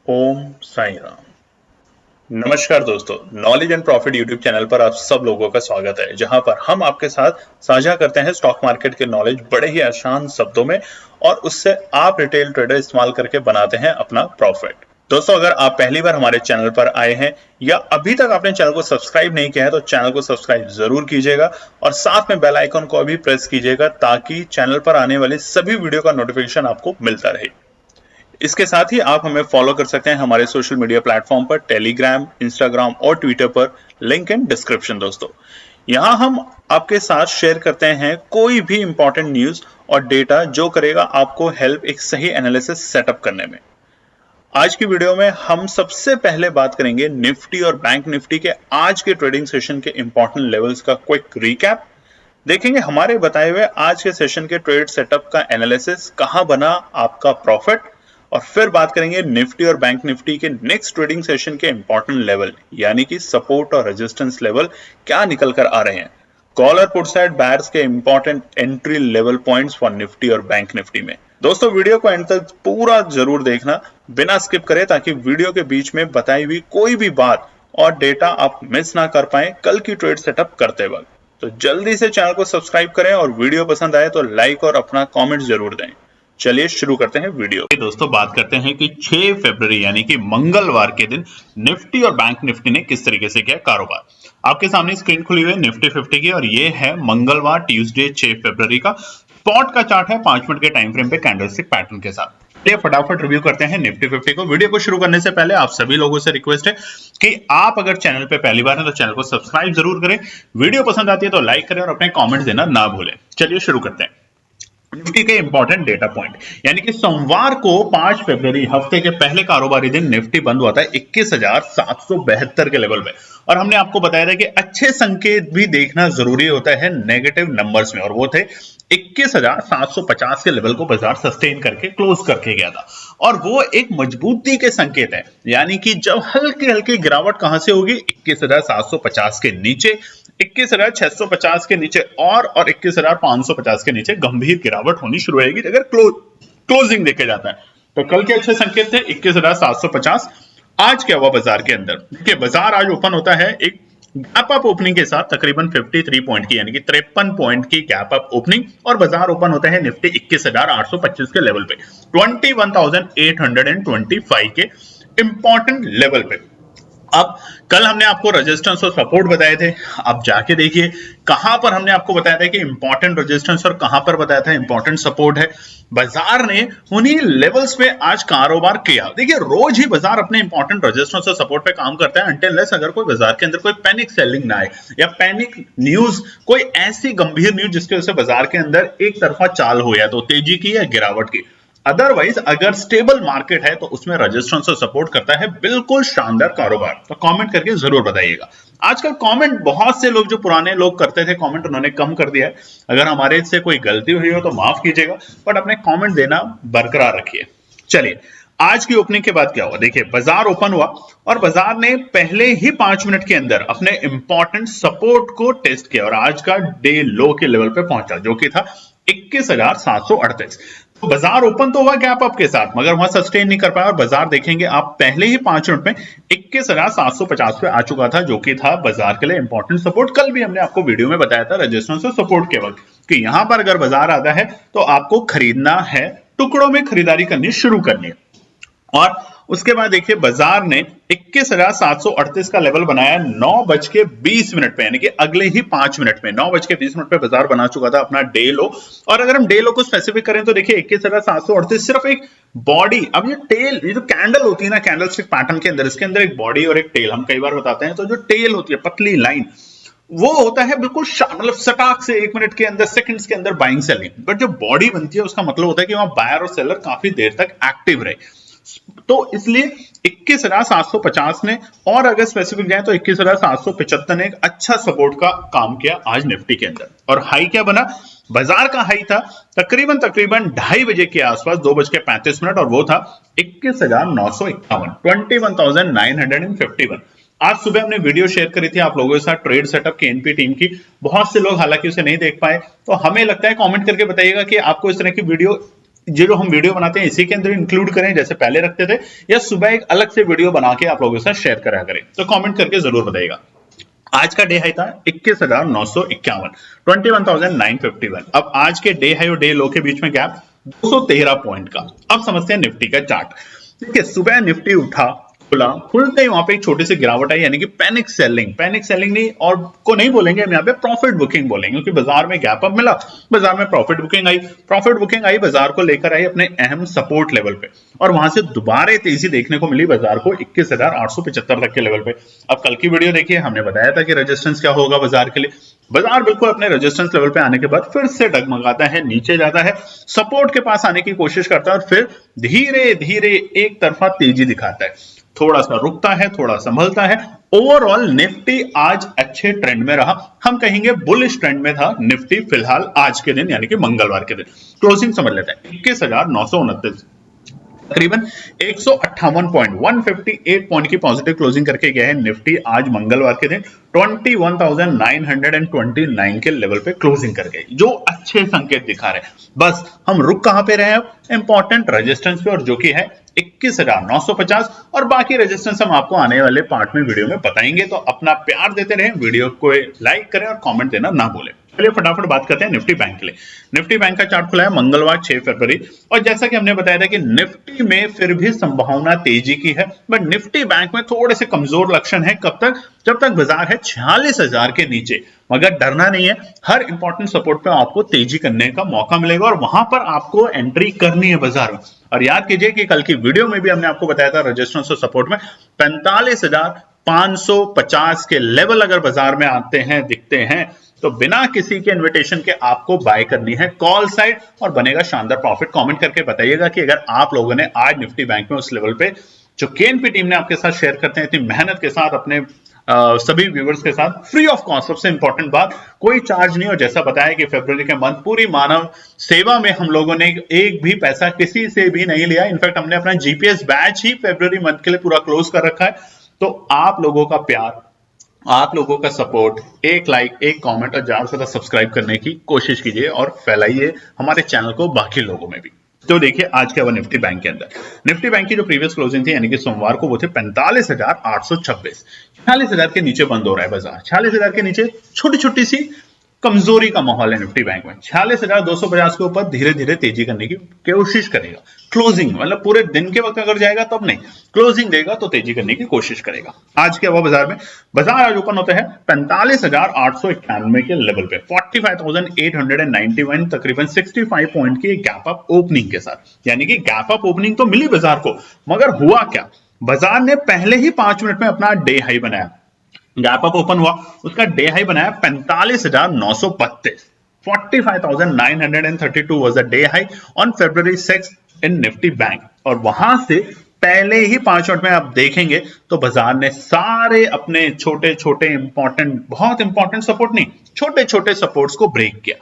ओम साई राम। नमस्कार दोस्तों, knowledge and profit YouTube channel पर आप सब लोगों का स्वागत है, जहां पर हम आपके साथ साझा करते हैं स्टॉक मार्केट के नॉलेज बड़े ही आसान शब्दों में और उससे आप रिटेल ट्रेडर इस्तेमाल करके बनाते हैं अपना प्रॉफिट। दोस्तों, अगर आप पहली बार हमारे चैनल पर आए हैं या अभी तक आपने चैनल को सब्सक्राइब नहीं किया है तो चैनल को सब्सक्राइब जरूर कीजिएगा और साथ में बेल आइकन को भी प्रेस कीजिएगा ताकि चैनल पर आने वाली सभी वीडियो का नोटिफिकेशन आपको मिलता रहे। इसके साथ ही आप हमें फॉलो कर सकते हैं हमारे सोशल मीडिया प्लेटफॉर्म पर, टेलीग्राम, इंस्टाग्राम और ट्विटर पर, लिंक इन डिस्क्रिप्शन। दोस्तों, यहां हम आपके साथ शेयर करते हैं कोई भी इंपॉर्टेंट न्यूज और डेटा जो करेगा आपको हेल्प एक सही एनालिसिस सेटअप करने में। आज की वीडियो में हम सबसे पहले बात करेंगे निफ्टी और बैंक निफ्टी के आज के ट्रेडिंग सेशन के इंपॉर्टेंट लेवल्स का क्विक रिकैप। देखेंगे हमारे बताए हुए आज के सेशन के ट्रेड सेटअप का एनालिसिस, कहां बना आपका प्रॉफिट, और फिर बात करेंगे निफ्टी और बैंक निफ्टी के नेक्स्ट ट्रेडिंग सेशन के इंपॉर्टेंट लेवल यानी कि सपोर्ट और रेजिस्टेंस लेवल क्या निकल कर आ रहे हैं। कॉल और पुट साइड बायर्स के important entry level points for Nifty और बैंक निफ्टी में। दोस्तों, वीडियो को एंड तक पूरा जरूर देखना बिना स्किप करे, ताकि वीडियो के बीच में बताई हुई कोई भी बात और डेटा आप मिस ना कर पाए कल की ट्रेड सेटअप करते वक्त। तो जल्दी से चैनल को सब्सक्राइब करें और वीडियो पसंद आए तो लाइक और अपना कमेंट जरूर दें। चलिए शुरू करते हैं वीडियो। दोस्तों, बात करते हैं कि 6 फरवरी यानी कि मंगलवार के दिन निफ्टी और बैंक निफ्टी ने किस तरीके से किया कारोबार। आपके सामने स्क्रीन खुली हुई है निफ्टी 50 की और ये है मंगलवार ट्यूसडे 6 फरवरी का स्पॉट का चार्ट है 5 मिनट के टाइम फ्रेम पे कैंडलस्टिक पैटर्न के साथ। चलिए फटाफट रिव्यू करते हैं निफ्टी 50 को। वीडियो को शुरू करने से पहले आप सभी लोगों से रिक्वेस्ट है कि आप अगर चैनल पे पहली बार हैं तो चैनल को सब्सक्राइब जरूर करें, वीडियो पसंद आती है तो लाइक करें और अपने कॉमेंट देना ना भूलें। चलिए शुरू करते हैं। निफ्टी के इंपॉर्टेंट डेटा पॉइंट यानी कि सोमवार को 5 फरवरी हफ्ते के पहले कारोबारी दिन निफ्टी बंद हुआ था 21,772 के लेवल में, और हमने आपको बताया था कि अच्छे संकेत भी देखना जरूरी होता है नेगेटिव नंबर्स में, और वो थे 21,750 के लेवल को बाजार सस्टेन करके क्लोज करके गया था, और वो एक मजबूती के संकेत है। यानी कि जब हल्की हल्की गिरावट कहां से होगी, 21,750 के नीचे, 21,650 के नीचे और 21,550 के नीचे गंभीर गिरावट होनी शुरू होगी अगर क्लोजिंग देखे जाता है। तो कल के अच्छे संकेत थे 21,750। आज क्या हुआ बाजार के अंदर? देखिए, बाजार आज ओपन होता है एक गैप अप ओपनिंग के साथ तकरीबन 53 पॉइंट की यानी कि 53 पॉइंट की गैप अप ओपनिंग, और बाजार ओपन होता है निफ्टी 21,825 के लेवल पे, 21,825 के इंपॉर्टेंट लेवल पे। अब कल हमने आपको रेजिस्टेंस और सपोर्ट बताए थे, अब जाके देखिए कहां पर हमने आपको बताया था कि इंपॉर्टेंट रेजिस्टेंस और कहां पर बताया था इंपॉर्टेंट सपोर्ट है। बाजार ने उन्हीं लेवल्स पे आज कारोबार किया। देखिए, रोज ही बाजार अपने इंपॉर्टेंट रेजिस्टेंस और सपोर्ट पे काम करता है अनटिल अनलेस अगर कोई बाजार के अंदर कोई पैनिक सेलिंग ना आए या पैनिक न्यूज, कोई ऐसी गंभीर न्यूज जिसकी वजह से बाजार के अंदर एक तरफा चाल हो, या तो तेजी की या गिरावट की। अदरवाइज अगर स्टेबल मार्केट है तो उसमें रेजिस्टेंस और सपोर्ट करता है बिल्कुल शानदार कारोबार। तो कमेंट करके जरूर बताइएगा। आजकल कमेंट बहुत से लोग, जो पुराने लोग करते थे कमेंट, उन्होंने कम कर दिया है। अगर हमारे से कोई गलती हुई हो तो माफ कीजिएगा, बट अपने कमेंट देना बरकरार रखिए। चलिए, आज की ओपनिंग के बाद क्या हुआ? देखिए, बाजार ओपन हुआ और बाजार ने पहले ही 5 मिनट के अंदर अपने इंपॉर्टेंट सपोर्ट को टेस्ट किया और आज का डे लो के लेवल पे पहुंचा, जो कि था 21,738। तो बाजार ओपन तो हुआ गैप अप के साथ, मगर वहां सस्टेन नहीं कर पाया, और बाजार देखेंगे आप पहले ही 5 मिनट में 21,750 पे आ चुका था, जो कि था बाजार के लिए इंपॉर्टेंट सपोर्ट। कल भी हमने आपको वीडियो में बताया था रेजिस्टेंस और सपोर्ट के वक्त कि यहां पर अगर बाजार आता है तो आपको खरीदना है, टुकड़ों में खरीदारी करनी शुरू करनी है। और उसके बाद देखिए, बाजार ने 21,738 का लेवल बनाया 9:20 पे, यानी कि अगले ही 5 मिनट में 9:20 पे बाजार बना चुका था अपना डे लो। और अगर हम डे लो को स्पेसिफिक करें तो देखिए 21,738 सिर्फ एक बॉडी, अब ये टेल, ये जो कैंडल होती है ना कैंडलस्टिक पैटर्न के अंदर, इसके अंदर एक बॉडी और एक टेल, हम कई बार बताते हैं, तो जो टेल होती है पतली लाइन, वो होता है बिल्कुल मतलब सटाक से 1 मिनट के अंदर, सेकंड्स के अंदर बाइंग सेलिंग। बट जो बॉडी बनती है उसका मतलब होता है कि वहां बायर और सेलर काफी देर तक एक्टिव रहे। तो इसलिए 21,750 ने, और अगर स्पेसिफिक जाए तो 21,775 ने एक अच्छा सपोर्ट का काम किया आज निफ्टी के अंदर। और हाई क्या बना? बाजार का हाई था तकरीबन 2:30 बजे के आसपास, 2:35, और वो था 21,951, 21,951। आज सुबह हमने वीडियो शेयर करी थी आप लोगों के साथ ट्रेड सेटअप की एनपी टीम की। बहुत से लोग हालांकि उसे नहीं देख पाए, तो हमें लगता है कमेंट करके बताइएगा कि आपको इस तरह की वीडियो जो हम वीडियो बनाते हैं इसी के अंदर इंक्लूड करें जैसे पहले रखते थे, या सुबह एक अलग से वीडियो बना के आप लोगों के साथ शेयर करा करें? तो कमेंट करके जरूर बताइएगा। आज का डे हाई था 21,951, 21,951। अब आज के डे हाई और डे लो के बीच में गैप 213 पॉइंट का। अब समझते हैं निफ्टी का चार्ट। देखिए सुबह निफ्टी उठा, खुला, खुलते ही वहां पे एक छोटी सी गिरावट आई, यानी कि पैनिक सेलिंग नहीं और को नहीं बोलेंगे हम यहाँ पे, प्रॉफिट बुकिंग बोलेंगे, क्योंकि बाजार में गैप अप मिला, बाजार में प्रॉफिट बुकिंग आई, बाजार को लेकर आई अपने अहम सपोर्ट लेवल पे, और वहां से दोबारा तेजी देखने को मिली बाजार को 21,875 तक के लेवल पे। अब कल की वीडियो देखिए, हमने बताया था कि रेजिस्टेंस क्या होगा बाजार के लिए। बाजार बिल्कुल अपने रेजिस्टेंस लेवल पे आने के बाद फिर से डगमगाता है, नीचे जाता है, सपोर्ट के पास आने की कोशिश करता है और फिर धीरे धीरे एक तरफा तेजी दिखाता है, थोड़ा सा रुकता है, थोड़ा संभलता है। ओवरऑल निफ्टी आज अच्छे ट्रेंड में रहा, हम कहेंगे बुलिश ट्रेंड में था निफ्टी फिलहाल आज के दिन, यानी कि मंगलवार के दिन। क्लोजिंग समझ लेते हैं, 21,929, तकरीबन 158 पॉइंट, 158 पॉइंट की पॉजिटिव क्लोजिंग करके गया है निफ्टी आज मंगलवार के दिन 21,929 के लेवल पे क्लोजिंग कर गए, जो अच्छे संकेत दिखा रहे हैं। बस हम रुक कहां पे रहे हैं? इंपॉर्टेंट रेजिस्टेंस पे, और जो कि है 21,950, और बाकी रेजिस्टेंस हम आपको आने वाले पार्ट में वीडियो में बताएंगे। तो अपना प्यार देते रहें, वीडियो को लाइक करें और कमेंट देना ना भूलें। चलिए फटाफट बात करते हैं निफ्टी बैंक के लिए। निफ्टी बैंक का चार्ट खुला है मंगलवार 6 फरवरी, और जैसा कि हमने बताया था कि निफ्टी में फिर भी संभावना तेजी की है, बट निफ्टी बैंक में थोड़े से कमजोर लक्षण है। कब तक? जब तक बाजार है 46,000 के नीचे। मगर डरना नहीं है, हर इंपॉर्टेंट सपोर्ट पे आपको तेजी करने का मौका मिलेगा और वहां पर आपको एंट्री करनी है बाजार में। और याद कीजिए कि कल की वीडियो में भी हमने आपको बताया था रेजिस्टेंस और सपोर्ट में 45,550 के लेवल अगर बाजार में आते हैं, दिखते हैं, तो बिना किसी के इन्विटेशन के आपको बाय करनी है कॉल साइड और बनेगा शानदार प्रॉफिट। कमेंट करके बताइएगा कि अगर आप लोगों ने आज निफ्टी बैंक में उस लेवल पे जो केएनपी टीम ने आपके साथ शेयर करते हैं इतनी मेहनत के साथ अपने सभी व्यूअर्स के साथ फ्री ऑफ कॉस्ट, सबसे इंपॉर्टेंट बात, कोई चार्ज नहीं। और जैसा बताया कि फरवरी के मंथ पूरी मानव सेवा में हम लोगों ने एक भी पैसा किसी से भी नहीं लिया। इनफैक्ट हमने अपना जीपीएस बैच ही फरवरी मंथ के लिए पूरा क्लोज कर रखा है। तो आप लोगों का प्यार, आप लोगों का सपोर्ट, एक लाइक, एक कमेंट और ज्यादा से ज्यादा सब्सक्राइब करने की कोशिश कीजिए और फैलाइए हमारे चैनल को बाकी लोगों में भी। तो देखिए आज क्या हुआ निफ्टी बैंक के अंदर। निफ्टी बैंक की जो प्रीवियस क्लोजिंग थी यानी कि सोमवार को वो थे 45,826, 46,000 के नीचे बंद हो रहा है बाजार। 46,000 के नीचे छोटी छोटी सी कमजोरी का माहौल है निफ्टी बैंक में। 46,250 के ऊपर धीरे धीरे तेजी करने की कोशिश करेगा। क्लोजिंग मतलब पूरे दिन के वक्त अगर जाएगा तब नहीं, क्लोजिंग देगा तो तेजी करने की कोशिश करेगा। आज क्या हुआ बाजार में? बाजार आज ओपन होता है 45,891 के लेवल पे, 45,891, तकरीबन 65 पॉइंट की गैप अप ओपनिंग के साथ। यानी कि गैप अप ओपनिंग तो मिली बाजार को, मगर हुआ क्या? बाजार ने पहले ही 5 मिनट में अपना डे हाई बनाया, गैप अप ओपन हुआ, उसका डे हाई बनाया 45,932, 45,932 was the day high on February 6 in Nifty Bank। और वहां से पहले ही 5 मिनट में आप देखेंगे तो बाजार ने सारे अपने छोटे छोटे इंपॉर्टेंट, बहुत इंपॉर्टेंट सपोर्ट नहीं, छोटे छोटे सपोर्ट्स को ब्रेक किया।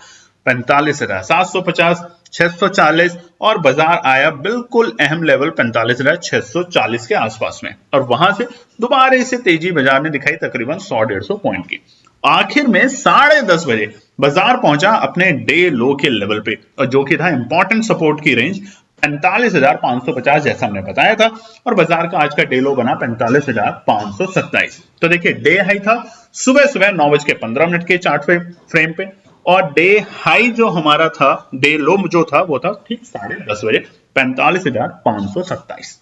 45,750, 640 और बाजार आया बिल्कुल अहम लेवल 45,640 के आसपास में, और वहां से दोबारा से तेजी बाजार ने दिखाई तकरीबन 100-150 पॉइंट की। आखिर में 10:30 बजे बाजार पहुंचा अपने डे लो के लेवल पे, और जो कि था इंपॉर्टेंट सपोर्ट की रेंज 45,550 जैसा हमने बताया था, और बाजार का आज का डे लो बना 45,527। तो देखिए डे हाई था सुबह सुबह 9:15 के चार्ट फ्रेम पे, और डे हाई जो हमारा था, डे लो जो था वो था ठीक 10:30 बजे 45,527।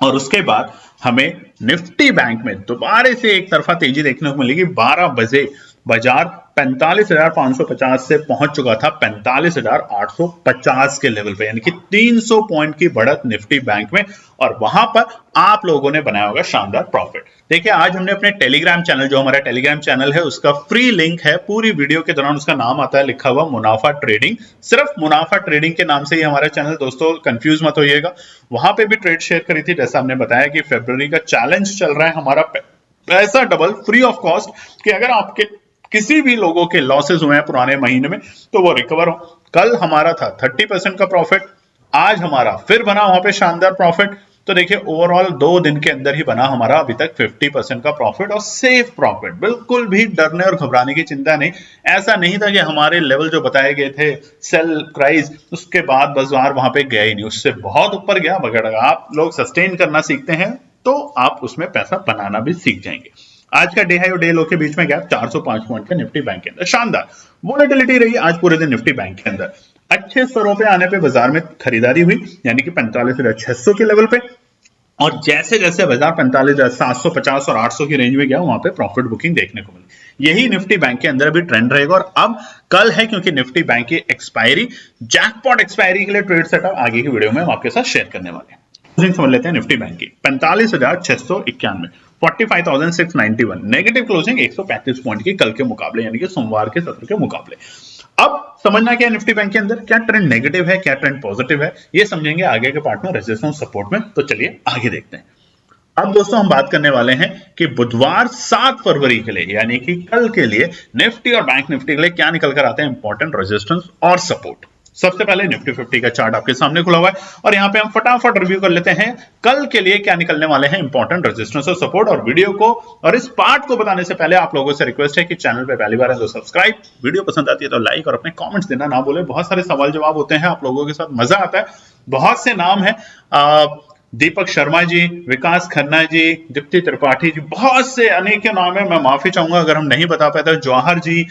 और उसके बाद हमें निफ्टी बैंक में दोबारा से एक तरफा तेजी देखने को मिलेगी। 12 बजे बाजार 45,550 से पहुंच चुका था 45,850 के लेवल पे, यानी कि 300 पॉइंट की बढ़त निफ्टी बैंक में, और वहां पर आप लोगों ने बनाया होगा शानदार प्रॉफिट। देखिए आज हमने अपने टेलीग्राम चैनल, जो हमारा टेलीग्राम चैनल है उसका फ्री लिंक है, पूरी वीडियो के दौरान उसका नाम आता है लिखा हुआ मुनाफा ट्रेडिंग, सिर्फ मुनाफा ट्रेडिंग के नाम से ही हमारा चैनल, दोस्तों कंफ्यूज मत होइएगा। वहां पे भी ट्रेड शेयर करी थी, जैसा हमने बताया कि फरवरी का चैलेंज चल रहा है हमारा पैसा डबल फ्री ऑफ कॉस्ट, कि अगर आपके किसी भी लोगों के लॉसेस हुए हैं पुराने महीने में तो वो रिकवर हो। कल हमारा था 30% का प्रॉफिट, आज हमारा फिर बना वहां पे शानदार प्रॉफिट। तो देखिए ओवरऑल 2 दिन के अंदर ही बना हमारा अभी तक 50% का प्रॉफिट और सेफ प्रॉफिट, बिल्कुल भी डरने और घबराने की चिंता नहीं। ऐसा नहीं था कि हमारे लेवल जो बताए गए थे सेल प्राइस, उसके बाद बाजार वहां पे गया ही नहीं, उससे बहुत ऊपर गया। अगर आप लोग सस्टेन करना सीखते हैं तो आप उसमें पैसा बनाना भी सीख जाएंगे। आज का डे हाई और डे लो के बीच में गैप 405 पॉइंट का निफ्टी बैंक के अंदर, शानदार वोलेटिलिटी रही आज पूरे दिन निफ्टी बैंक के अंदर। अच्छे स्तरों पे आने पे बाजार में खरीदारी हुई, यानी कि 45,600 के लेवल पे, और जैसे जैसे बाजार 45,750 और 800 की रेंज में गया वहां पे प्रॉफिट बुकिंग देखने को मिली। यही निफ्टी बैंक के अंदर भी ट्रेंड रहेगा। और अब कल है, क्योंकि निफ्टी बैंक की एक्सपायरी, जैकपॉट एक्सपायरी के लिए ट्रेड सेटअप आगे की वीडियो में हम आपके साथ शेयर करने वाले हैं। समझ लेते हैं निफ्टी बैंक की 45,691, 45,691 नेगेटिव क्लोजिंग 135 पॉइंट की कल के मुकाबले, यानी कि सोमवार के सत्र के मुकाबले। अब समझना क्या है निफ्टी बैंक के अंदर, क्या ट्रेंड नेगेटिव है, क्या ट्रेंड पॉजिटिव है, ये समझेंगे आगे के पार्ट में रेजिस्टेंस सपोर्ट में। तो चलिए आगे देखते हैं। अब दोस्तों हम बात करने वाले हैं कि बुधवार 7 फरवरी के लिए, यानी कि कल के लिए निफ्टी और बैंक निफ्टी के लिए क्या निकल कर आते हैं इंपॉर्टेंट रेजिस्टेंस और सपोर्ट। सबसे पहले निफ्टी 50 का चार्ट आपके सामने खुला हुआ है और यहां पे हम फटाफट रिव्यू कर लेते हैं कल के लिए क्या निकलने वाले हैं इंपॉर्टेंट रेजिस्टेंस और सपोर्ट। और वीडियो को और इस पार्ट को बताने से पहले आप लोगों से रिक्वेस्ट है कि चैनल पे पहली बार है तो सब्सक्राइब, वीडियो पसंद आती है तो लाइक और अपने कमेंट्स देना ना भूलें। बहुत सारे सवाल जवाब होते हैं, आप लोगों के साथ मजा आता है। बहुत से नाम है, दीपक शर्मा जी, विकास खन्ना जी, दीप्ति त्रिपाठी जी, बहुत से अनेक नाम है। मैं माफी चाहूंगा अगर हम नहीं बता पाए तो। जवाहर जी,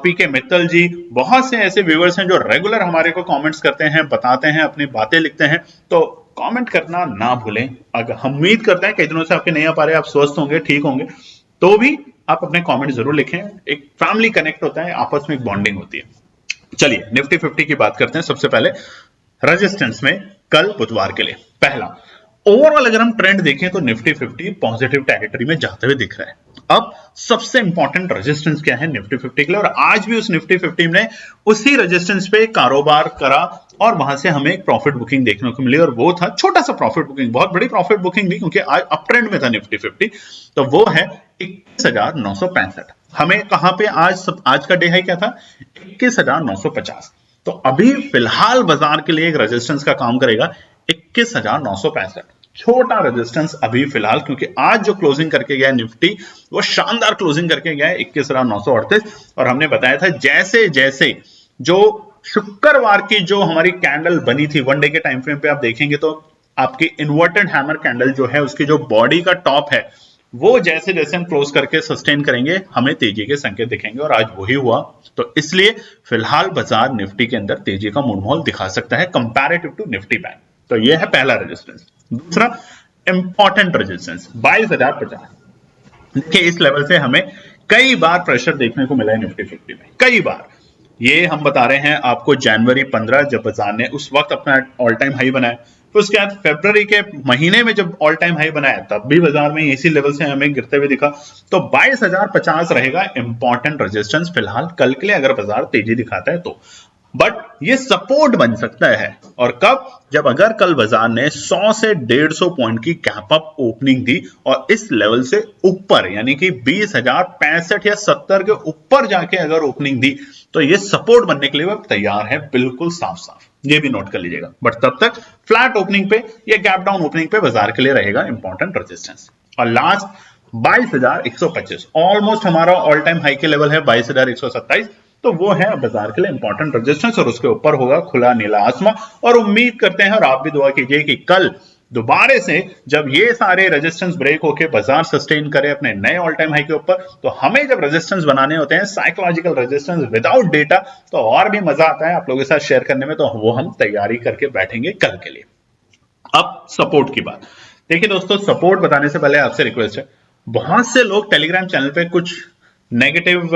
पीके मित्तल जी, बहुत से ऐसे व्यूअर्स हैं जो रेगुलर हमारे को कमेंट्स करते हैं, बताते हैं, अपनी बातें लिखते हैं, तो कमेंट करना ना भूलें। अगर हम उम्मीद करते हैं कई दिनों से आपके नहीं आ पा रहे, आप स्वस्थ होंगे, ठीक होंगे, तो भी आप अपने कमेंट जरूर लिखें। एक फैमिली कनेक्ट होता है, आपस में एक बॉन्डिंग होती है। चलिए निफ्टी 50 की बात करते हैं। सबसे पहले रेजिस्टेंस में कल बुधवार के लिए पहला, ओवरऑल अगर हम ट्रेंड देखें तो निफ्टी 50 पॉजिटिव टेरिटरी में जाते हुए दिख रहा है। अब सबसे इंपॉर्टेंट रेजिस्टेंस क्या है निफ्टी 50 के लिए, और आज भी उस निफ्टी 50 ने उसी रेजिस्टेंस पे कारोबार करा और वहां से हमें एक प्रॉफिट बुकिंग देखने को मिली। और वो था छोटा सा प्रॉफिट बुकिंग, बहुत बड़ी प्रॉफिट बुकिंग नहीं, क्योंकि आज अप ट्रेंड में था निफ्टी 50। तो वो है 21,965। हमें कहां पे आज का डे है क्या था, 21,950। तो अभी फिलहाल बाजार के लिए एक रेजिस्टेंस का काम करेगा 21,965, छोटा रेजिस्टेंस अभी फिलहाल, क्योंकि आज जो क्लोजिंग करके गया निफ्टी वो शानदार क्लोजिंग करके गया है 21,938। और हमने बताया था जैसे जैसे जो शुक्रवार की जो हमारी कैंडल बनी थी वन डे के टाइम फ्रेम पे आप देखेंगे तो आपकी इन्वर्टेड हैमर कैंडल जो है उसकी जो बॉडी का टॉप है वो जैसे जैसे हम क्लोज करके सस्टेन करेंगे हमें तेजी के संकेत दिखेंगे, और आज वही हुआ। तो इसलिए फिलहाल बाजार निफ्टी के अंदर तेजी का मूड माहौल दिखा सकता है कंपैरेटिव टू निफ्टी बैंक। तो यह है पहला रेजिस्टेंस। दूसरा इंपॉर्टेंट रेजिस्टेंस 22,050। देखिए इस लेवल से हमें कई बार प्रेशर देखने को मिला है निफ्टी 50 में, कई बार। ये हम बता रहे हैं आपको जनवरी 15 जब बाजार ने उस वक्त अपना ऑल टाइम हाई बनाया, तो उसके बाद फरवरी के महीने में जब ऑल टाइम हाई बनाया तब भी बाजार में इसी लेवल से हमें गिरते हुए दिखा। तो 22,050 रहेगा इंपॉर्टेंट रेजिस्टेंस फिलहाल कल के लिए, अगर बाजार तेजी दिखाता है तो। बट ये सपोर्ट बन सकता है, और कब, जब अगर कल बाजार ने 100 से 150 पॉइंट की गैप अप ओपनिंग दी और इस लेवल से ऊपर यानी कि 20,065 या 70 के ऊपर जाके अगर ओपनिंग दी तो ये सपोर्ट बनने के लिए वो तैयार है, बिल्कुल साफ साफ, ये भी नोट कर लीजिएगा। बट तब तक फ्लैट ओपनिंग पे या गैप डाउन ओपनिंग पे बाजार के लिए रहेगा इंपॉर्टेंट रेजिस्टेंस। और लास्ट 22,125, ऑलमोस्ट हमारा ऑल टाइम हाई के लेवल है 22,127, तो वो है बाजार के लिए इंपॉर्टेंट रेजिस्टेंस, और उसके ऊपर होगा खुला नीला आसमां। और उम्मीद करते हैं और आप भी दुआ कीजिए कि कल दोबारा से जब ये सारे रेजिस्टेंस ब्रेक होके बाजार सस्टेन करे अपने नए ऑल टाइम हाई के ऊपर, तो हमें जब रेजिस्टेंस बनाने होते हैं साइकोलॉजिकल रेजिस्टेंस विदाउट डेटा, तो और भी मजा आता है आप लोगों के साथ शेयर करने में, तो वो हम तैयारी करके बैठेंगे कल के लिए। अब सपोर्ट की बात देखिए दोस्तों, सपोर्ट बताने से पहले आपसे रिक्वेस्ट है, बहुत से लोग टेलीग्राम चैनल पे कुछ नेगेटिव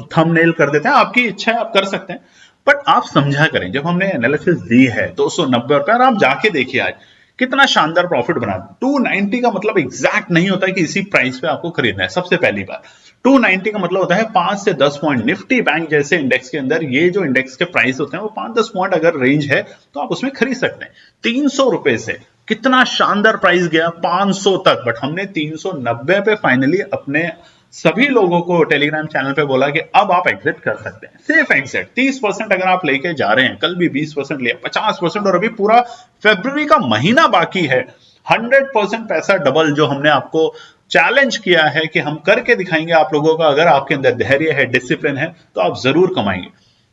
थंबनेल कर देते हैं, आपकी इच्छा है आप कर सकते हैं, बट आप समझा करें। जब हमने एनालिसिस दी है 290 रुपए, और आप जाके देखिए आज कितना शानदार प्रॉफिट बना। 290 का मतलब एग्जैक्ट नहीं होता है कि इसी प्राइस पे आपको खरीदना है। सबसे पहली बार 290 का मतलब होता है 5 से 10 पॉइंट। निफ्टी बैंक जैसे इंडेक्स के अंदर ये जो इंडेक्स के प्राइस होते हैं वो 5-10 पॉइंट अगर रेंज है तो आप उसमें खरीद सकते हैं। 300 रुपए से कितना शानदार प्राइस गया 500 तक, बट हमने 390 पे फाइनली अपने सभी लोगों को टेलीग्राम चैनल पे बोला कि अब आप एग्जिट कर सकते हैं, सेफ एग्जिट। 30% अगर आप लेके जा रहे हैं, कल भी 20% लिया, 50%, और अभी पूरा फरवरी का महीना बाकी है, 100% पैसा डबल जो हमने आपको चैलेंज किया है कि हम करके दिखाएंगे आप लोगों का, अगर आपके अंदर धैर्य है, डिसिप्लिन है, तो आप जरूर कमाएंगे।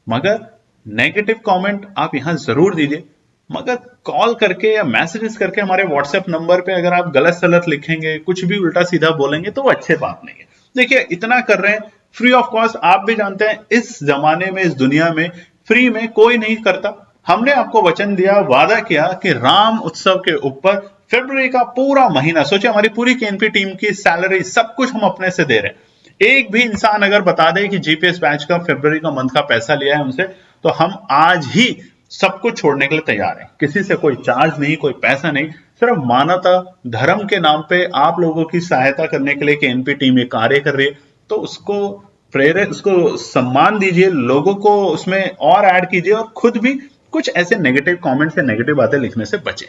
मगर नेगेटिव कमेंट आप यहां जरूर दीजिए, मगर कॉल करके या मैसेजेस करके हमारे व्हाट्सएप नंबर पे अगर आप गलत सलत लिखेंगे, कुछ भी उल्टा सीधा बोलेंगे, तो वो अच्छी बात नहीं है। देखिए, इतना कर रहे हैं फ्री ऑफ कॉस्ट, आप भी जानते हैं इस जमाने में, इस दुनिया में फ्री में कोई नहीं करता। हमने आपको वचन दिया, वादा किया कि राम उत्सव के ऊपर फरवरी का पूरा महीना, सोचिए हमारी पूरी केएनपी टीम की सैलरी, सब कुछ हम अपने से दे रहे हैं। एक भी इंसान अगर बता दे कि जीपीएस बैच का फरवरी का मंथ का पैसा लिया है उनसे, तो हम आज ही सब कुछ छोड़ने के लिए तैयार हैं। किसी से कोई चार्ज नहीं, कोई पैसा नहीं, सिर्फ मानवता धर्म के नाम पे आप लोगों की सहायता करने के लिए केएनपी टीम ये कार्य कर रही है, तो उसको प्रेरित, उसको सम्मान दीजिए, लोगों को उसमें और ऐड कीजिए, और खुद भी कुछ ऐसे नेगेटिव कमेंट्स या नेगेटिव बातें लिखने से बचें।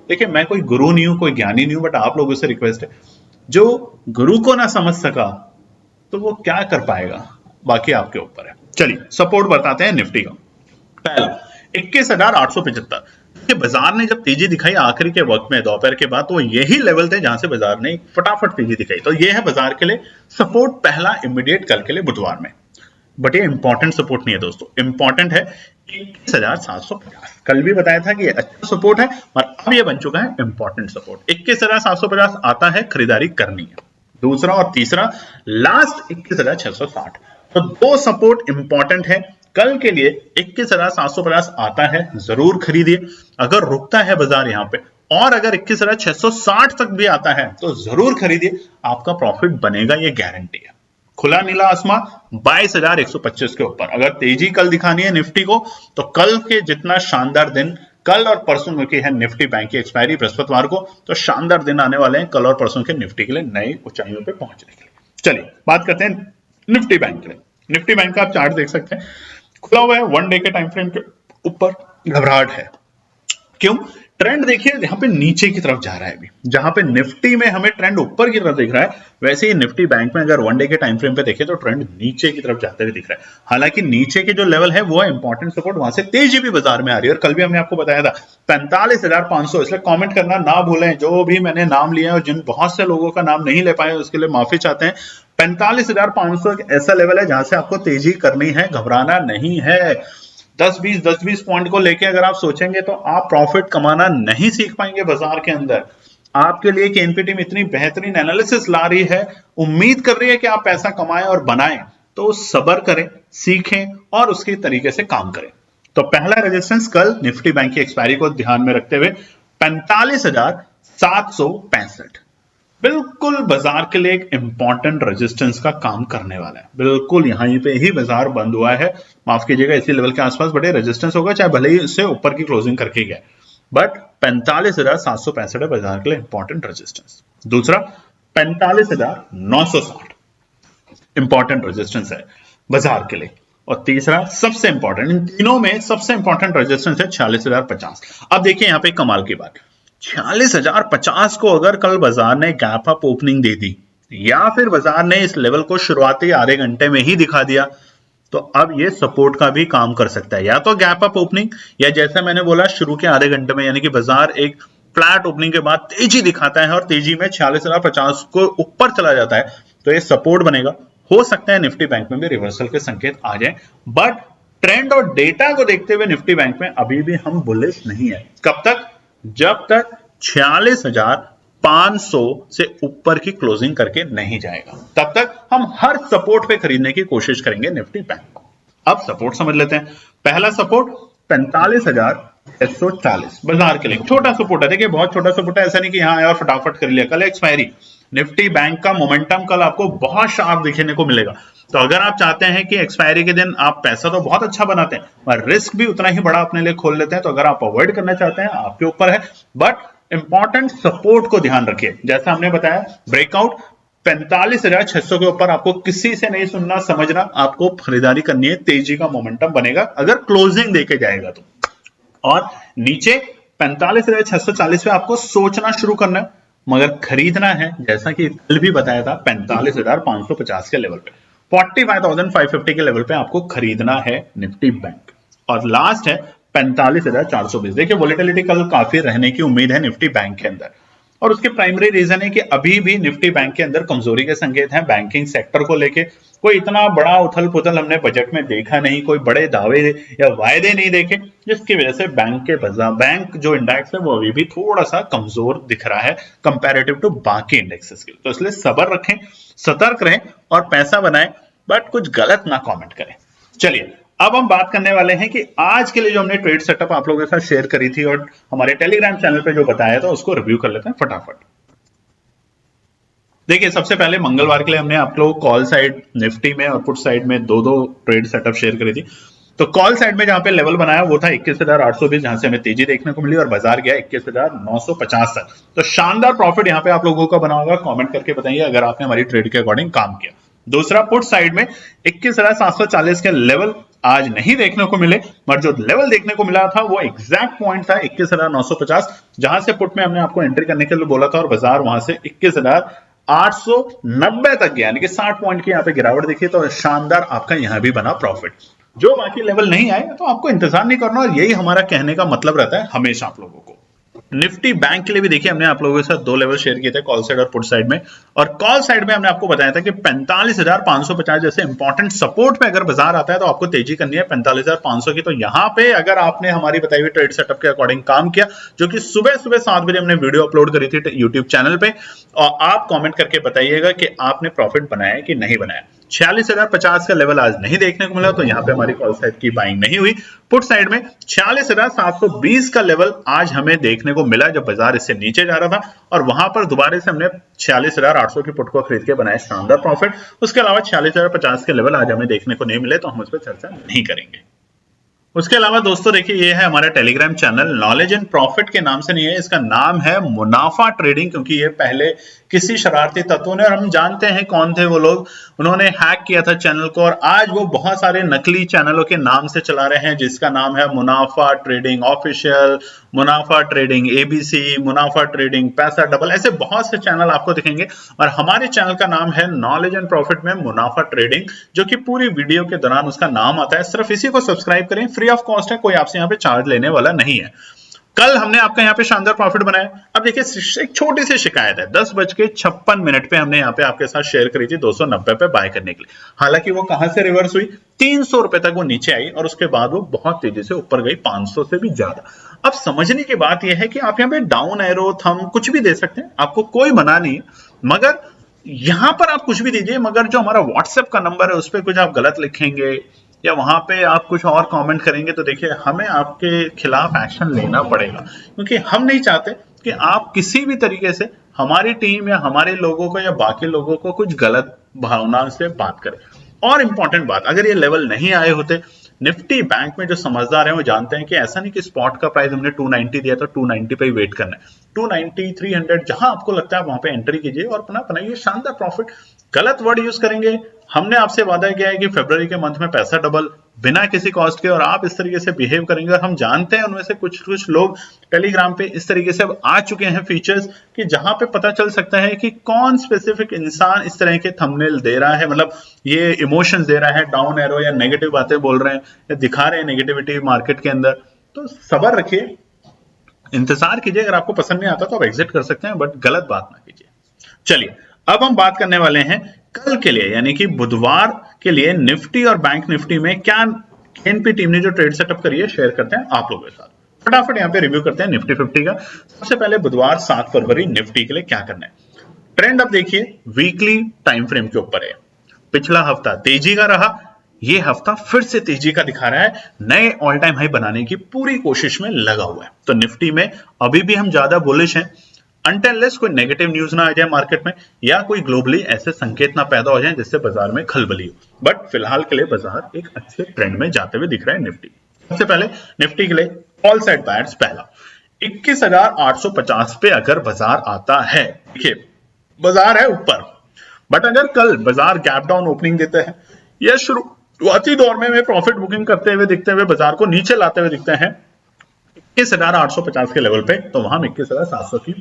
देखिए, मैं कोई गुरु नहीं हूं, कोई ज्ञानी नहीं हूं, बट आप लोगों से रिक्वेस्ट है, जो गुरु को ना समझ सका तो वो क्या कर पाएगा, बाकी आपके ऊपर है। चलिए सपोर्ट बताते हैं निफ्टी का। पहला 21,875। बाजार ने जब तेजी दिखाई आखिरी के वक्त में दोपहर के बाद, तो यही लेवल थे जहां से बाजार ने फटाफट तेजी दिखाई। तो ये है बाजार के लिए सपोर्ट पहला, इमीडिएट कल के लिए बुधवार में। बट ये इंपॉर्टेंट सपोर्ट नहीं है दोस्तों, इंपॉर्टेंट है 21,750। कल भी बताया था कि ये अच्छा सपोर्ट है, और अब ये बन चुका है इंपॉर्टेंट सपोर्ट। 21,750 आता है, खरीदारी करनी है। दूसरा और तीसरा लास्ट 21,660। तो दो सपोर्ट इंपॉर्टेंट है कल के लिए। 21,750 आता है, जरूर खरीदिए। अगर रुकता है बाजार यहां पे, और अगर 21,660 तक भी आता है, तो जरूर खरीदिए, आपका प्रॉफिट बनेगा, ये गारंटी है। खुला नीला आसमां 22,125 के ऊपर। अगर तेजी कल दिखानी है निफ्टी को, तो कल के जितना शानदार दिन, कल और परसों की है निफ्टी बैंक की एक्सपायरी बृहस्पतिवार को, तो शानदार दिन आने वाले हैं कल और परसों के निफ्टी के लिए, नई ऊंचाइयों पे पहुंचने के लिए। चलिए बात करते हैं निफ्टी बैंक के लिए। निफ्टी बैंक का आप चार्ट देख सकते हैं, खुला हुआ है, 1 डे के टाइम फ्रेम के ऊपर घबराहट है। क्यों? ट्रेंड देखिए यहां पे नीचे की तरफ जा रहा है। अभी जहां पे निफ्टी में हमें ट्रेंड ऊपर की तरफ दिख रहा है, वैसे ही निफ्टी बैंक में अगर 1 डे के टाइम फ्रेम पे देखें तो ट्रेंड नीचे की तरफ जाते हुए दिख रहा है। हालांकि नीचे के जो लेवल है वो है इंपॉर्टेंट सपोर्ट, वहां से तेजी भी बाजार में आ रही है। और कल भी हमने आपको बताया था 45,500। इसलिए कमेंट करना ना भूलें, जो भी मैंने नाम लिया है और जिन बहुत से लोगों का नाम नहीं ले पाए उसके लिए माफी चाहते हैं। 45,500 एक ऐसा लेवल है जहां से आपको तेजी करनी है, घबराना नहीं है। 10-20 पॉइंट को लेके अगर आप सोचेंगे तो आप प्रॉफिट कमाना नहीं सीख पाएंगे बाजार के अंदर। आपके लिए केएनपी टीम इतनी बेहतरीन एनालिसिस ला रही है, उम्मीद कर रही है कि आप पैसा कमाएं और बनाएं, तो सब्र करें, सीखें और उसके तरीके से काम करें। तो पहला रेजिस्टेंस कल निफ्टी बैंक की एक्सपायरी को ध्यान में रखते हुए 45,765 बिल्कुल बाजार के लिए एक इंपॉर्टेंट रेजिस्टेंस का काम करने वाला है। बिल्कुल यहीं पे ही बाजार बंद हुआ है, माफ कीजिएगा, इसी लेवल के आसपास बड़े रेजिस्टेंस होगा, चाहे भले ही इससे ऊपर की क्लोजिंग करके गए, बट 45,765 है बाजार के लिए इंपॉर्टेंट रेजिस्टेंस। दूसरा 45,960 इंपॉर्टेंट रेजिस्टेंस है बाजार के लिए। और तीसरा सबसे इंपॉर्टेंट, इन तीनों में सबसे इंपॉर्टेंट रेजिस्टेंस है 46,050। अब देखिए यहां पे कमाल की बात, 46,050 को अगर कल बाजार ने गैप अप ओपनिंग दे दी, या फिर बाजार ने इस लेवल को शुरुआती आधे घंटे में ही दिखा दिया, तो अब ये सपोर्ट का भी काम कर सकता है। या तो गैप अप ओपनिंग, या जैसा मैंने बोला शुरू के आधे घंटे में, यानी कि बाजार एक फ्लैट ओपनिंग के बाद तेजी दिखाता है और तेजी में 46,050 को ऊपर चला जाता है, तो ये सपोर्ट बनेगा। हो सकता है निफ्टी बैंक में भी रिवर्सल के संकेत आ जाए, बट ट्रेंड और डेटा को देखते हुए निफ्टी बैंक में अभी भी हम बुलिश नहीं है। कब तक? जब तक 46,500 से ऊपर की क्लोजिंग करके नहीं जाएगा, तब तक हम हर सपोर्ट पे खरीदने की कोशिश करेंगे निफ्टी बैंक को। अब सपोर्ट समझ लेते हैं। पहला सपोर्ट 45,640 बाजार के लिए छोटा सपोर्ट है। देखिए बहुत छोटा सपोर्ट है, ऐसा नहीं कि यहां आया और फटाफट कर लिया। कल एक्सपायरी, निफ्टी बैंक का मोमेंटम कल आपको बहुत शार्प दिखने को मिलेगा। तो अगर आप चाहते हैं कि एक्सपायरी के दिन आप पैसा तो बहुत अच्छा बनाते हैं और रिस्क भी उतना ही बड़ा अपने लिए खोल लेते हैं, तो अगर आप अवॉइड करना चाहते हैं आपके ऊपर है, बट इंपॉर्टेंट सपोर्ट को ध्यान रखिए। जैसा हमने बताया ब्रेकआउट 45,600 के ऊपर आपको किसी से नहीं सुनना समझना, आपको खरीदारी करनी है, तेजी का मोमेंटम बनेगा अगर क्लोजिंग देके जाएगा तो। और नीचे 45,640 पे आपको सोचना शुरू करना है, मगर खरीदना है जैसा कि कल भी बताया था 45,550 के लेवल पे, 45,550 के लेवल पे आपको खरीदना है निफ्टी बैंक। और लास्ट है 45,420। देखिए वोलेटिलिटी कल काफी रहने की उम्मीद है निफ्टी बैंक के अंदर, और उसके प्राइमरी रीजन है कि अभी भी निफ्टी बैंक के अंदर कमजोरी के संकेत हैं। बैंकिंग सेक्टर को लेके कोई इतना बड़ा उथल पुथल हमने बजट में देखा नहीं, कोई बड़े दावे या वायदे नहीं देखे, जिसकी वजह से बैंक जो इंडेक्स है वो अभी भी थोड़ा सा कमजोर दिख रहा है कंपैरेटिव टू बाकी इंडेक्सेस के। तो इसलिए सब्र रखें, सतर्क रहें और पैसा बनाएं, बट कुछ गलत ना कमेंट करें। चलिए अब हम बात करने वाले हैं कि आज के लिए जो हमने ट्रेड सेटअप आप लोगों के साथ शेयर करी थी और हमारे टेलीग्राम चैनल पे जो बताया था उसको रिव्यू कर लेते हैं फटाफट। देखिए सबसे पहले मंगलवार के लिए हमने आप लोग कॉल साइड निफ्टी में और पुट साइड में दो ट्रेड सेटअप शेयर करी थी। तो कॉल साइड में जहां पे लेवल बनाया वो था 21,820, जहां से हमें तेजी देखने को मिली और बाजार गया 21,950 तक। तो शानदार प्रॉफिट यहां पे आप लोगों का बना होगा, कमेंट करके बताइए अगर आपने हमारी ट्रेड के अकॉर्डिंग काम किया। दूसरा पुट साइड में 21,740 के लेवल आज नहीं देखने को मिले, मगर जो लेवल देखने को मिला था वो एग्जैक्ट पॉइंट था 21,950, जहां से पुट में हमने आपको एंट्री करने के लिए बोला था और बाजार वहां से 21,890 तक गया, यानी कि 60 पॉइंट की यहाँ पे गिरावट देखिए। तो शानदार आपका यहां भी बना प्रॉफिट। जो बाकी लेवल नहीं आए तो आपको इंतजार नहीं करना, और यही हमारा कहने का मतलब रहता है हमेशा आप लोगों को। निफ्टी बैंक के लिए भी देखिए हमने आप लोगों के साथ दो लेवल शेयर किए थे, कॉल साइड और पुट साइड में। और कॉल साइड में हमने आपको बताया था कि 45,550 जैसे इंपॉर्टेंट सपोर्ट पे अगर बाजार आता है तो आपको तेजी करनी है 45,500 की। तो यहां पे अगर आपने हमारी बताई हुई ट्रेड सेटअप के अकॉर्डिंग काम किया, जो कि सुबह सुबह 7 बजे हमने वीडियो अपलोड करी थी यूट्यूब चैनल पे, और आप कॉमेंट करके बताइएगा कि आपने प्रॉफिट बनाया कि नहीं बनाया। 46,050 का लेवल आज नहीं देखने को मिला, तो यहां पे हमारी कॉल साइड की बाइंग नहीं हुई। पुट साइड में 46,720 का लेवल आज हमें देखने को मिला जब बाजार इससे नीचे जा रहा था, और वहां पर दोबारा से हमने 46,800 की पुट को खरीद के बनाया शानदार प्रॉफिट। उसके अलावा 46,050 के लेवल आज हमें देखने को नहीं मिले, तो हम उस पर चर्चा नहीं करेंगे। उसके अलावा दोस्तों देखिए ये है हमारा Telegram channel, knowledge and profit के नाम से नहीं है, इसका नाम है मुनाफा ट्रेडिंग, क्योंकि ये पहले किसी शरारती तत्वों ने, और हम जानते हैं कौन थे वो लोग, उन्होंने हैक किया था चैनल को, और आज वो बहुत सारे नकली चैनलों के नाम से चला रहे हैं, जिसका नाम है मुनाफा ट्रेडिंग ऑफिशियल, मुनाफा ट्रेडिंग एबीसी, मुनाफा ट्रेडिंग पैसा डबल, ऐसे बहुत से चैनल आपको दिखेंगे। और हमारे चैनल का नाम है नॉलेज एंड प्रॉफिट में मुनाफा ट्रेडिंग, जो कि पूरी वीडियो के दौरान उसका नाम आता है। सिर्फ इसी को सब्सक्राइब करें, फ्री ऑफ कॉस्ट है, कोई आपसे यहाँ पे चार्ज लेने वाला नहीं है। कल हमने आपका यहाँ पे शानदार प्रॉफिट बनाया। अब देखिए एक छोटी सी शिकायत है, 10:56 पे हमने यहाँ पे आपके साथ शेयर करी थी 290 पे बाय करने के लिए। हालांकि वो कहां से रिवर्स हुई, 300 रुपए तक वो नीचे आई, और उसके बाद वो बहुत तेजी से ऊपर गई 500 से भी ज्यादा। अब समझने की बात यह है कि आप यहाँ पे डाउन एरो, थंब कुछ भी दे सकते हैं, आपको कोई मना नहीं है, मगर यहां पर आप कुछ भी दीजिए, मगर जो हमारा व्हाट्सएप का नंबर है उस पर कुछ आप गलत लिखेंगे या वहां पे आप कुछ और कमेंट करेंगे, तो देखिए हमें आपके खिलाफ एक्शन लेना पड़ेगा, क्योंकि हम नहीं चाहते कि आप किसी भी तरीके से हमारी टीम या हमारे लोगों को या बाकी लोगों को कुछ गलत भावना से बात करें। और इंपॉर्टेंट बात, अगर ये लेवल नहीं आए होते, निफ्टी बैंक में जो समझदार हैं वो जानते हैं कि ऐसा नहीं कि स्पॉट का प्राइस हमने 290 दिया तो 290 पे ही वेट करना है। 290, 300 जहां आपको लगता है वहां पे एंट्री कीजिए और अपना बनाइए शानदार प्रॉफिट। गलत वर्ड यूज करेंगे, हमने आपसे वादा किया है कि फरवरी के मंथ में पैसा डबल बिना किसी कॉस्ट के, और आप इस तरीके से बिहेव करेंगे, और हम जानते हैं उनमें से कुछ लोग टेलीग्राम पे इस तरीके से अब आ चुके हैं फीचर्स कि जहां पे पता चल सकता है कि कौन स्पेसिफिक इंसान इस तरह के थंबनेल दे रहा है, मतलब ये इमोशंस दे रहा है, डाउन एरो या नेगेटिव बातें बोल रहे हैं या दिखा रहे हैं नेगेटिविटी मार्केट के अंदर। तो सब्र रखिए, इंतजार कीजिए, अगर आपको पसंद नहीं आता तो आप एग्जिट कर सकते हैं, बट गलत बात ना कीजिए। चलिए अब हम बात करने वाले हैं कल के लिए, यानी कि बुधवार के लिए निफ्टी और बैंक निफ्टी में क्या एनपी टीम ने जो ट्रेड सेटअप करी है शेयर करते हैं आप लोगों के साथ। फटाफट यहाँ पे रिव्यू करते हैं निफ्टी 50 का। सबसे पहले बुधवार 7 फरवरी निफ्टी के लिए क्या करना है। ट्रेंड अब देखिए वीकली टाइम फ्रेम के ऊपर है, पिछला हफ्ता तेजी का रहा, ये हफ्ता फिर से तेजी का दिखा रहा है, नए ऑल टाइम हाई बनाने की पूरी कोशिश में लगा हुआ है। तो निफ्टी में अभी भी हम ज्यादा बुलिश हैं, अनटिल कोई नेगेटिव न्यूज ना आ जाए मार्केट में, या कोई ग्लोबली ऐसे संकेत ना पैदा हो जाए जिससे बाजार में खलबली हो। बट फिलहाल के लिए बाजार एक अच्छे ट्रेंड में जाते हुए दिख रहा है निफ्टी। सबसे पहले निफ्टी के लिए ऑल साइड बायर्स, पहला 21,850 पे अगर बाजार आता है, देखिए बाजार है ऊपर, बट अगर कल बाजार गैप डाउन ओपनिंग देते हैं या शुरुआती दौर में प्रॉफिट बुकिंग करते हुए दिखते हुए बाजार को नीचे लाते हुए दिखते हैं 21,850 के लेवल पे, तो वहां हम 21,700 की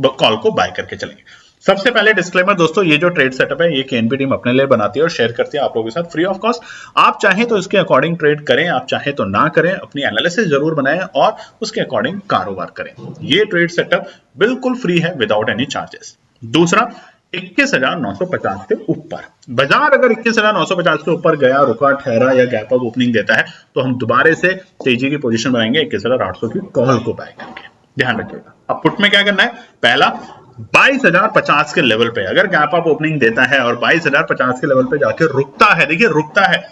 कॉल को बाय करके चलेंगे। सबसे पहले डिस्क्लेमर दोस्तों, ये जो ट्रेड सेटअप है ये केएनबी टीम अपने लिए बनाती है और शेयर करती है आप लोगों के साथ फ्री ऑफ कॉस्ट। आप चाहें तो इसके अकॉर्डिंग ट्रेड करें, आप चाहें तो ना करें, अपनी एनालिसिस जरूर बनाएं और उसके अकॉर्डिंग कारोबार करें। ये ट्रेड सेटअप बिल्कुल फ्री है विदाउट एनी चार्जेस। दूसरा, 21,950 के ऊपर बाजार अगर 21,950 के ऊपर गया, रुका, ठहरा या गैप अप ओपनिंग देता है तो हम दोबारा से तेजी की पोजीशन बनाएंगे 21,800 की कॉल को बाय करके। ध्यान रखिएगा। अब पुट में क्या करना है, पहला 22,050 के लेवल पे अगर गैप अप ओपनिंग देता है और 22,050 के लेवल पे जाके रुकता है, देखिए रुकता है,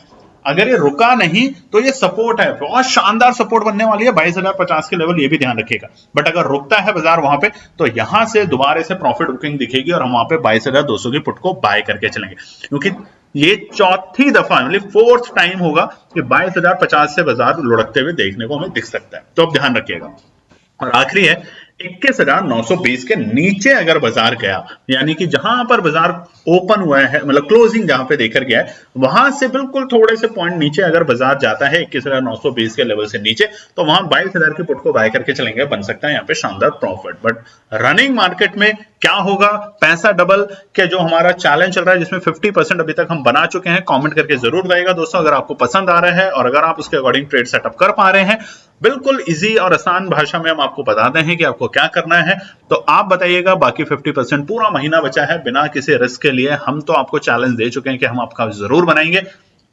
अगर ये रुका नहीं तो ये सपोर्ट है, बहुत शानदार सपोर्ट बनने वाली है 22,050 के लेवल, ये भी ध्यान रखिएगा। बट अगर रुकता है बाजार वहां पे तो यहां से दोबारा से प्रॉफिट बुकिंग दिखेगी और हम वहां पे 22,200 की पुट को बाय करके चलेंगे, क्योंकि ये चौथी दफा मतलब फोर्थ टाइम होगा कि 22,050 से बाजार लुढ़कते हुए देखने को हमें दिख सकता है, तो अब ध्यान रखिएगा। और आखिरी है 21,920 के नीचे अगर बाजार गया, यानी कि जहां पर बाजार ओपन हुआ है, मतलब क्लोजिंग जहां पे देकर गया है, वहां से बिल्कुल थोड़े से पॉइंट नीचे अगर बाजार जाता है 21,920 के लेवल से नीचे, तो वहां 22,000 की पुट को बाय करके चलेंगे, बन सकता है यहाँ पे शानदार प्रॉफिट। बट रनिंग मार्केट में क्या होगा, पैसा डबल के जो हमारा चैलेंज चल रहा है जिसमें 50% अभी तक हम बना चुके हैं, कमेंट करके जरूर बताइएगा दोस्तों अगर आपको पसंद आ रहा है और अगर आप उसके अकॉर्डिंग ट्रेड सेटअप कर पा रहे हैं। बिल्कुल इजी और आसान भाषा में हम आपको बताते हैं कि आपको क्या करना है, तो आप बताइएगा। बाकी 50% पूरा महीना बचा है बिना किसी रिस्क के लिए, हम तो आपको चैलेंज दे चुके हैं कि हम आपका जरूर बनाएंगे।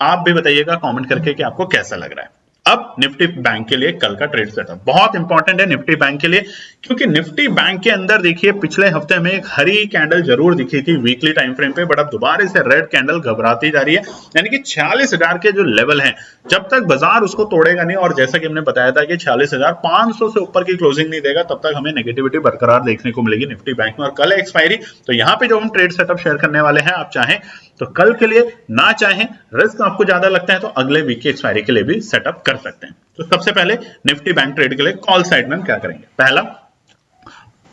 आप भी बताइएगा कमेंट करके कि आपको कैसा लग रहा है। अब निफ्टी बैंक के लिए कल का ट्रेड सेटअप बहुत इंपॉर्टेंट है निफ्टी बैंक के लिए, क्योंकि निफ्टी बैंक के अंदर देखिए पिछले हफ्ते में एक हरी कैंडल जरूर दिखी थी वीकली टाइम फ्रेम पे, बट अब दोबारा से रेड कैंडल घबराती जा रही है, यानी कि 46,000 के जो लेवल है जब तक बाजार उसको तोड़ेगा नहीं, और जैसा कि हमने बताया था कि 46,500 से ऊपर की क्लोजिंग नहीं देगा तब तक हमें नेगेटिविटी बरकरार देखने को मिलेगी निफ्टी बैंक में। और कल है एक्सपायरी, तो यहाँ पे जो हम ट्रेड सेटअप शेयर करने वाले हैं, आप चाहें तो कल के लिए, ना चाहें रिस्क आपको ज्यादा लगता है तो अगले वीक की एक्सपायरी के लिए भी सेटअप कर सकते हैं। तो सबसे पहले निफ्टी बैंक ट्रेड के लिए कॉल साइड में हम क्या करेंगे, पहला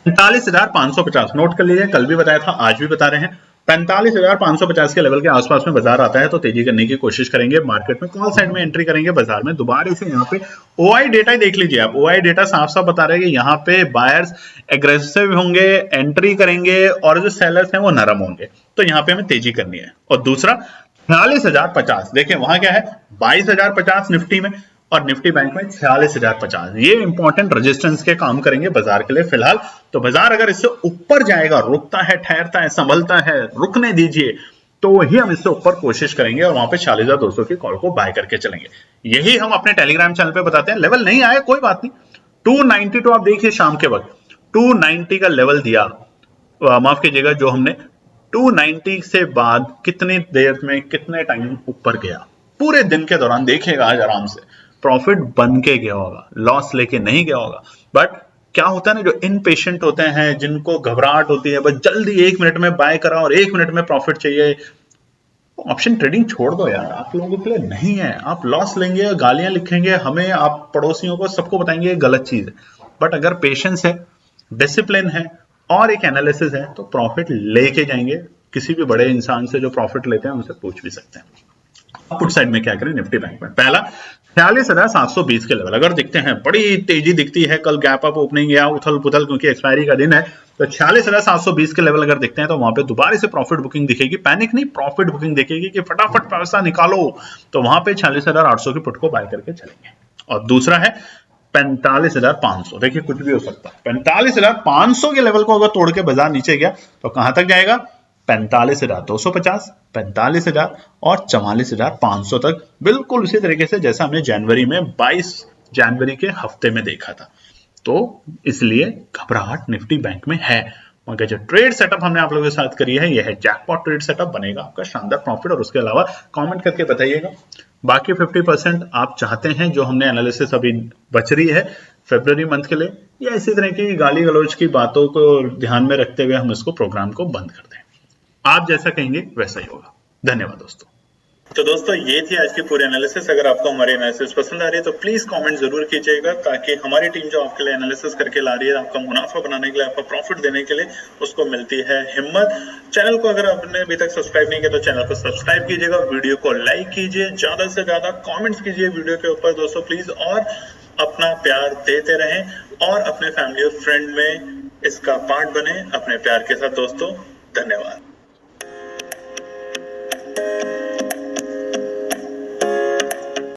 45,550 नोट कर लीजिए, कल भी बताया था आज भी बता रहे हैं। 45,550 के लेवल के आसपास में बाजार आता है तो तेजी करने की कोशिश करेंगे, मार्केट में कॉल साइड में एंट्री करेंगे बाजार में। दोबारा से यहाँ पे ओआई डेटा ही देख लीजिए आप, ओआई डेटा साफ साफ बता रहे हैं कि यहाँ पे बायर्स एग्रेसिव होंगे, एंट्री करेंगे और जो सेलर्स हैं वो नरम होंगे, तो यहाँ पे हमें तेजी करनी है। और दूसरा 46,050, देखिए वहां क्या है 22,050 निफ्टी में और निफ्टी बैंक में 46,050, ये इंपॉर्टेंट रेजिस्टेंस के काम करेंगे बाजार के लिए फिलहाल। तो बाजार अगर इससे ऊपर जाएगा, रुकता है, ठहरता है, संभलता है, रुकने दीजिए, तो ही हम इससे ऊपर कोशिश करेंगे और वहां पे 46,200 की कॉल को बाय करके चलेंगे। यही हम अपने टेलीग्राम चैनल पे बताते हैं। लेवल नहीं आया कोई बात नहीं, 292 आप देखिए शाम के वक्त 290 का लेवल दिया, माफ कीजिएगा, जो हमने 290 से बाद कितनी देर में कितने टाइम ऊपर गया, पूरे दिन के दौरान देखिएगा, आज आराम से प्रॉफिट बन के गया होगा, लॉस लेके नहीं गया होगा। बट क्या होता है ना, जो इनपेशेंट होते हैं, जिनको घबराहट होती है, बस जल्दी 1 मिनट में बाय करा और 1 मिनट में प्रॉफिट चाहिए, ऑप्शन ट्रेडिंग छोड़ दो यार, आप लोगों के लिए नहीं है। आप लॉस लेंगे, गालियां लिखेंगे हमें, आप पड़ोसियों को, सबको बताएंगे ये गलत चीज है। बट अगर पेशेंस है, डिसिप्लिन है और एक एनालिसिस है तो प्रॉफिट लेके जाएंगे। किसी भी बड़े इंसान से जो प्रॉफिट लेते हैं उनसे पूछ भी सकते हैं। पुट साइड में क्या करें निफ्टी बैंक में, पहला 46,720 के लेवल अगर दिखते हैं, बड़ी तेजी दिखती है, कल गैप अप ओपनिंग या उथल पुथल क्योंकि एक्सपायरी का दिन है, तो 46,720 के लेवल अगर दिखते हैं तो वहां पे दोबारा से प्रॉफिट बुकिंग दिखेगी। पैनिक नहीं, प्रॉफिट बुकिंग दिखेगी कि फटाफट पैसा निकालो, तो वहां पे 46,800 की पुट को बाय करके चलेंगे। और दूसरा है 45,500, देखिए कुछ भी हो सकता है, 45,500 के लेवल को अगर तोड़ के बाजार नीचे गया तो कहां तक जाएगा, 45,250, 45,000 और 44,500 तक, बिल्कुल उसी तरीके से जैसा हमने जनवरी में 22 जनवरी के हफ्ते में देखा था। तो इसलिए घबराहट निफ्टी बैंक में है, मगर जो ट्रेड सेटअप हमने आप लोगों के साथ करी है, यह है जैकपॉट ट्रेड सेटअप, बनेगा आपका शानदार प्रॉफिट। और उसके अलावा कमेंट करके बताइएगा बाकी 50% आप चाहते हैं जो हमने एनालिसिस अभी बच रही है फरवरी मंथ के लिए, या इसी तरह की गाली गलौज की बातों को ध्यान में रखते हुए हम इसको प्रोग्राम को बंद कर दें। आप जैसा कहेंगे वैसा ही होगा। धन्यवाद दोस्तों। तो दोस्तों ये थी आज की पूरी एनालिसिस। अगर आपको हमारी एनालिसिस पसंद आ रही है तो प्लीज कमेंट जरूर कीजिएगा, ताकि हमारी टीम जो आपके लिए एनालिसिस करके ला रही है, आपका मुनाफा बनाने के लिए, आपका प्रॉफिट देने के लिए, उसको मिलती है हिम्मत। चैनल को अगर आपने अभी तक सब्सक्राइब नहीं किया तो चैनल को सब्सक्राइब कीजिएगा, वीडियो को लाइक कीजिए, ज्यादा से ज्यादा कॉमेंट्स कीजिए वीडियो के ऊपर दोस्तों प्लीज, और अपना प्यार देते रहें और अपने फैमिली और फ्रेंड में इसका पार्ट बने अपने प्यार के साथ। दोस्तों, धन्यवाद।